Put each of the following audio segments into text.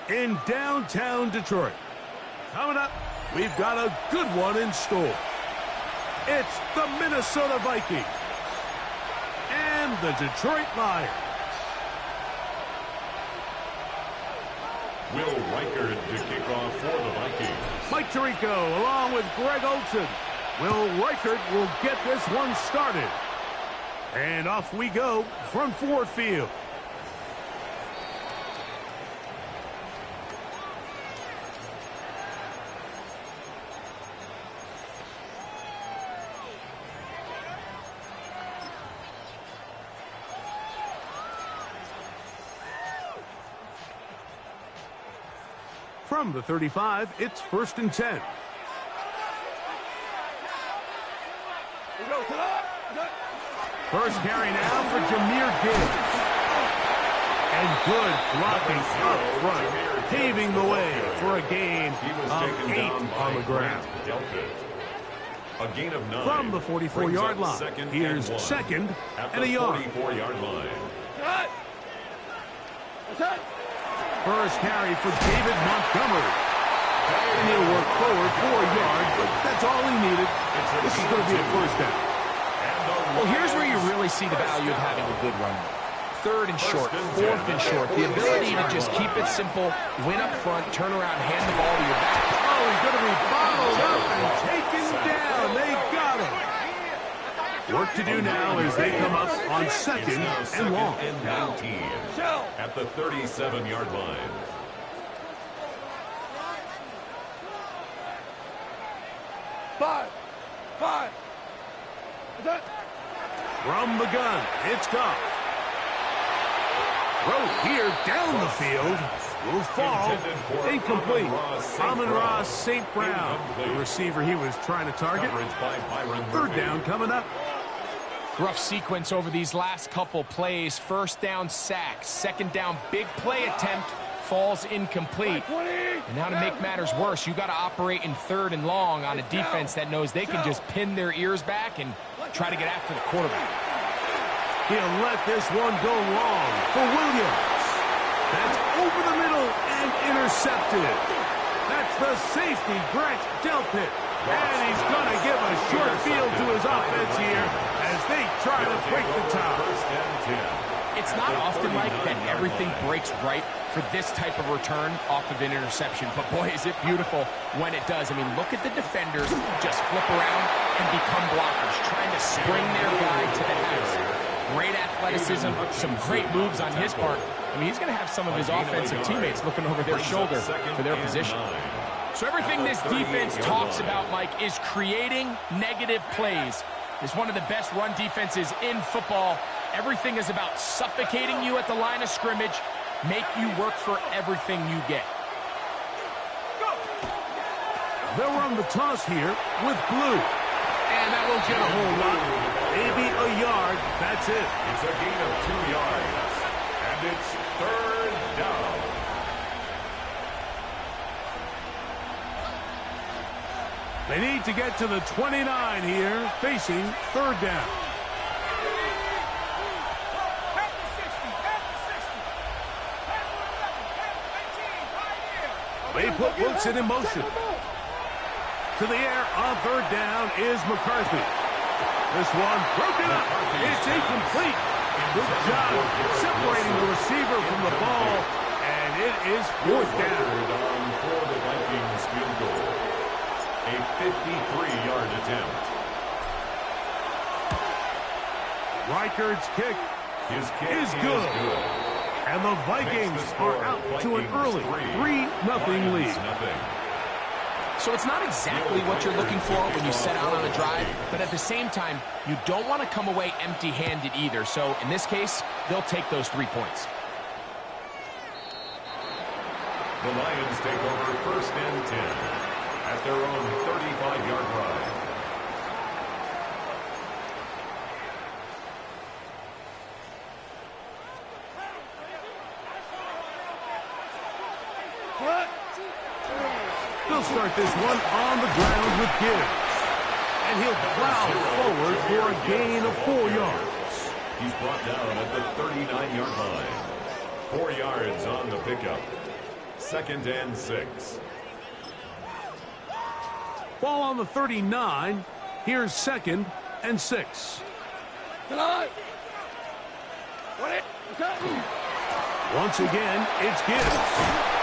in downtown Detroit. Coming up, we've got a good one in store. It's the Minnesota Vikings and the Detroit Lions. Will Reichard to kick off for the Vikings. Mike Tirico along with Greg Olsen. Will Reichard will get this one started. And off we go from Ford Field. From the 35, it's 1st and 10. First carry now for Jahmyr Gibbs. And good blocking up front, paving the way for a gain of 8 on the ground. A gain of 9. From the 44-yard line, here's second and a yard. 44-yard line. First carry for David Montgomery. And he'll work forward for a yard, but that's all he needed. This is going to be a first down. Well, here's where you really see the value of having a good run. 3rd and short, 4th and short. The ability to just keep it simple, win up front, turn around, hand the ball to your back. Oh, he's going to be bottled up and taken down. They got him. Work to do now as they come up on 2nd and long. And 19 at the 37-yard line. Five. From the gun, it's Goff. Throw here down the field. Will fall. Incomplete. Amon-Ra St. Brown, the receiver he was trying to target. 3rd down coming up. Rough sequence over these last couple plays. 1st down sack. 2nd down big play attempt. Falls incomplete. And now to make matters worse, you got to operate in 3rd and long on a defense that knows they can just pin their ears back and try to get after the quarterback. He'll let this one go long for Williams. That's over the middle and intercepted. That's the safety, Grant Delpit. And he's going to give a short field to his offense here as they try to break the tie. It's not often like that everything breaks right for this type of return off of an interception. But boy, is it beautiful when it does. I mean, look at the defenders just flip around and become blockers, trying to spring their guy to the house. Great athleticism, some great moves on his part. I mean, he's going to have some of his offensive teammates looking over their shoulder for their position. So everything this defense talks about, Mike, is creating negative plays. It's one of the best run defenses in football. Everything is about suffocating you at the line of scrimmage, make you work for everything you get. They'll run the toss here with Blue. And that won't get a whole lot. Maybe a yard. That's it. It's a gain of 2 yards. And it's 3rd down. They need to get to the 29 here, facing 3rd down. They put Wilson in motion. To the air on 3rd down is McCarthy. This one broken up. It's incomplete. Good job separating the receiver from the ball, and it is 4th down. For the Vikings field goal. A 53-yard attempt. Reichard's kick His kick is good. And the Vikings are out to an early 3-0 lead. So it's not exactly what you're looking for when you set out on a drive, but at the same time, you don't want to come away empty-handed either. So in this case, they'll take those 3 points. The Lions take over 1st and 10 at their own 35-yard line. They'll start this one on the ground with Gibbs. And he'll plow forward for a gain of 4 yards. He's brought down at the 39-yard line. 4 yards on the pickup. 2nd and 6. Ball on the 39. Here's 2nd and 6. Once again, it's Gibbs.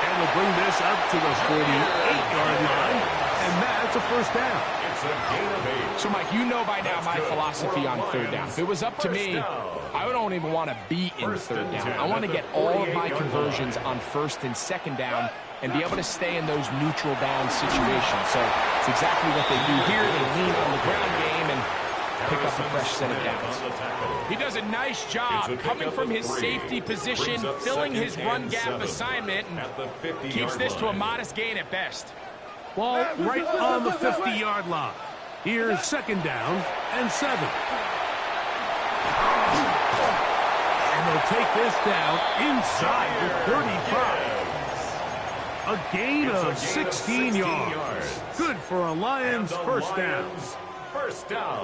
And they'll bring this up to the 48-yard line. And that's a first down. It's a gain of 8. So, Mike, you know by now my philosophy on third down. If it was up to me, I don't even want to be in third down. I want to get all of my conversions on 1st and 2nd down and be able to stay in those neutral down situations. So it's exactly what they do here. They lean on the ground game and pick up a fresh set of downs. He does a nice job coming from his safety position, filling his run gap assignment, and keeps this to a modest gain at best. Ball right on the 50-yard line. Here's 2nd down and 7. And they'll take this down inside the 35. A gain of 16 yards. Good for a Lions first down.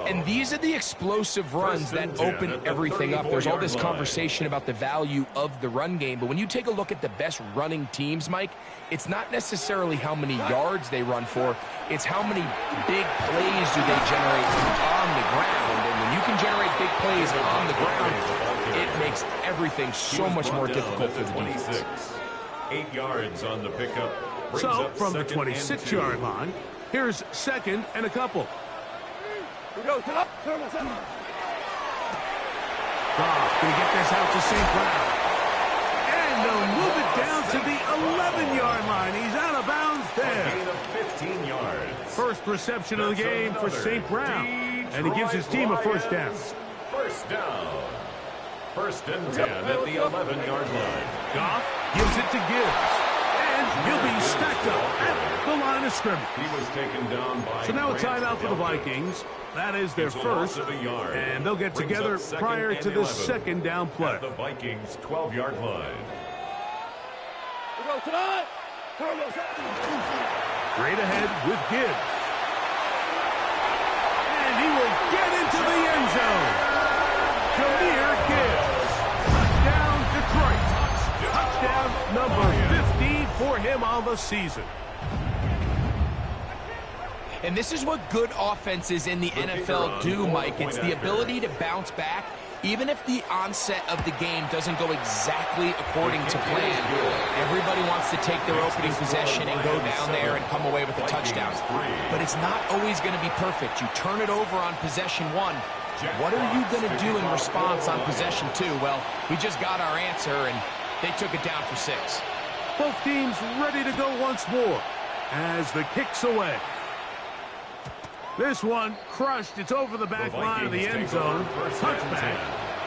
And these are the explosive runs that open everything up. There's all this conversation about the value of the run game, but when you take a look at the best running teams, Mike, it's not necessarily how many yards they run for, it's how many big plays do they generate on the ground. And when you can generate big plays on the ground, it makes everything so much more difficult for the defense. 8 yards on the pickup. So from the 26-yard line, here's 2nd and a couple. Goff going to get this out to St. Brown. And they'll move it down to the 11-yard line. He's out of bounds there. Gain of 15 yards. First reception of the game for St. Brown. And he gives his team a first down. First down. 1st and 10 at the 11-yard line. Goff gives it to Gibbs. And he'll be stacked up at the line of scrimmage. He was taken down by So now a timeout for the Vikings. That is their first. And they'll get together prior to the 2nd down play. At the Vikings' 12-yard line. Straight ahead with Gibbs. And he will get into the end zone. Jahmyr Gibbs. Touchdown, Detroit. Touchdown number 15 for him on the season. And this is what good offenses in the NFL do, Mike. It's the ability to bounce back, even if the onset of the game doesn't go exactly according to plan. Everybody wants to take their opening possession and go down there and come away with a touchdown. But it's not always going to be perfect. You turn it over on possession 1. What are you going to do in response on possession 2? Well, we just got our answer, and they took it down for 6. Both teams ready to go once more as the kick's away. This one crushed. It's over the back line of the end zone. Touchback.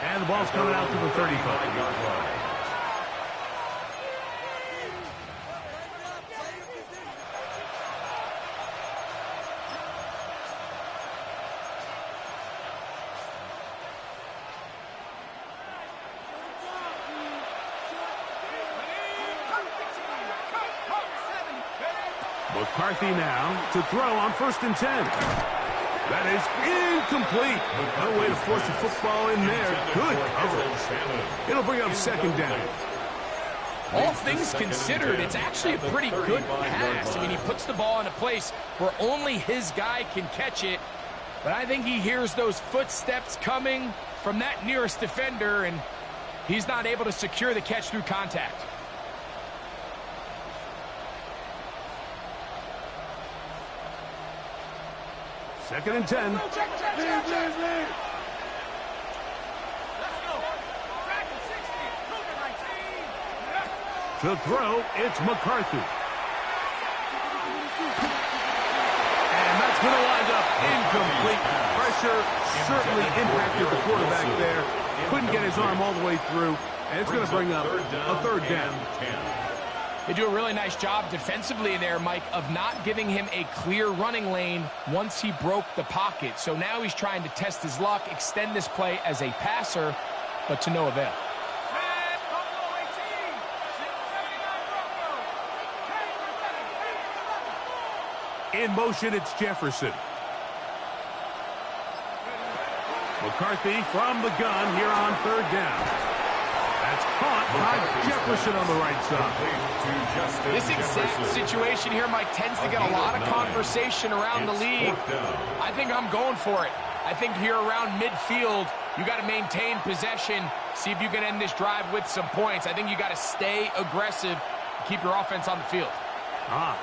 And the ball's coming out to the 35-yard line. McCarthy now to throw on 1st and 10. That is incomplete. No way to force the football in there. Good coverage. It'll bring up 2nd down. All things considered, it's actually a pretty good pass. I mean, he puts the ball in a place where only his guy can catch it. But I think he hears those footsteps coming from that nearest defender, and he's not able to secure the catch through contact. Second and 10. To throw, it's McCarthy. And that's going to wind up incomplete. Pressure certainly impacted the quarterback there. Couldn't get his arm all the way through. And it's going to bring up a 3rd down. They do a really nice job defensively there, Mike, of not giving him a clear running lane once he broke the pocket. So now he's trying to test his luck, extend this play as a passer, but to no avail. In motion, it's Jefferson. McCarthy from the gun here on 3rd down. That's caught by Jefferson on the right side. This exact situation here, Mike, tends to get a lot of conversation around the league. I think I'm going for it. I think here around midfield, you got to maintain possession, see if you can end this drive with some points. I think you got to stay aggressive, keep your offense on the field.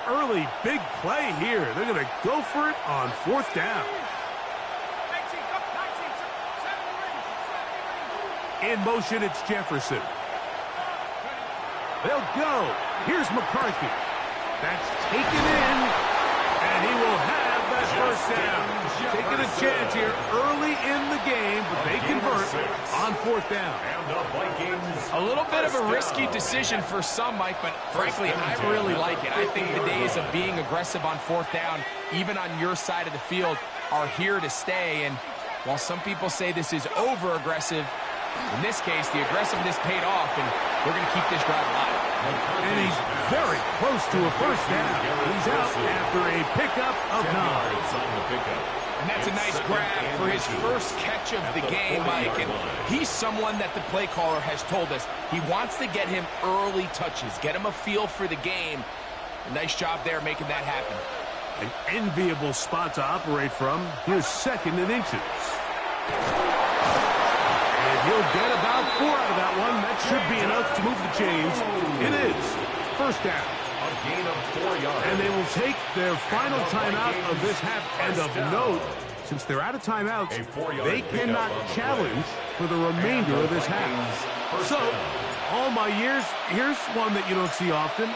Early big play here. They're going to go for it on 4th down. In motion, it's Jefferson. They'll go. Here's McCarthy. That's taken in, and he will have that first down. Taking a chance here early in the game, but they convert on 4th down. A little bit of a risky decision for some, Mike, but frankly, I really like it. I think the days of being aggressive on 4th down, even on your side of the field, are here to stay. And while some people say this is over-aggressive, in this case, the aggressiveness paid off, and we're going to keep this drive alive. And he's very close to a first down. He's out after a pickup of 9. And that's a nice grab for his first catch of the game, Mike. And he's someone that the play caller has told us he wants to get him early touches, get him a feel for the game. A nice job there making that happen. An enviable spot to operate from. Here's 2nd and inches. He'll get about 4 out of that one. That should be enough to move the chains. It is. First down. A gain of 4 yards. And they will take their final timeout of this half. And of note, since they're out of timeouts, they cannot challenge for the remainder of this half. So, all my years, here's one that you don't see often.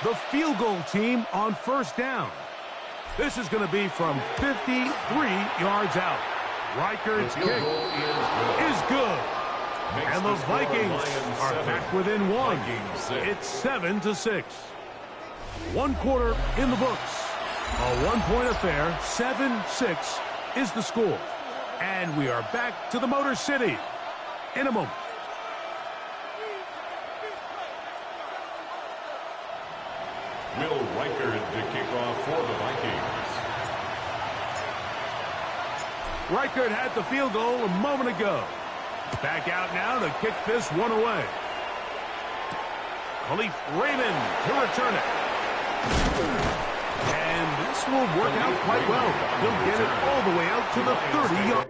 The field goal team on first down. This is going to be from 53 yards out. Reichard's kick is good. And the Vikings are back within 1. It's 7-6. 1 quarter in the books. A 1-point affair. 7-6 is the score. And we are back to the Motor City in a moment. Will Reichard to kick off for the Vikings. Reichard had the field goal a moment ago. Back out now to kick this one away. Khalif Raymond to return it. And this will work out quite well. He'll get it all the way out to the 30-yard.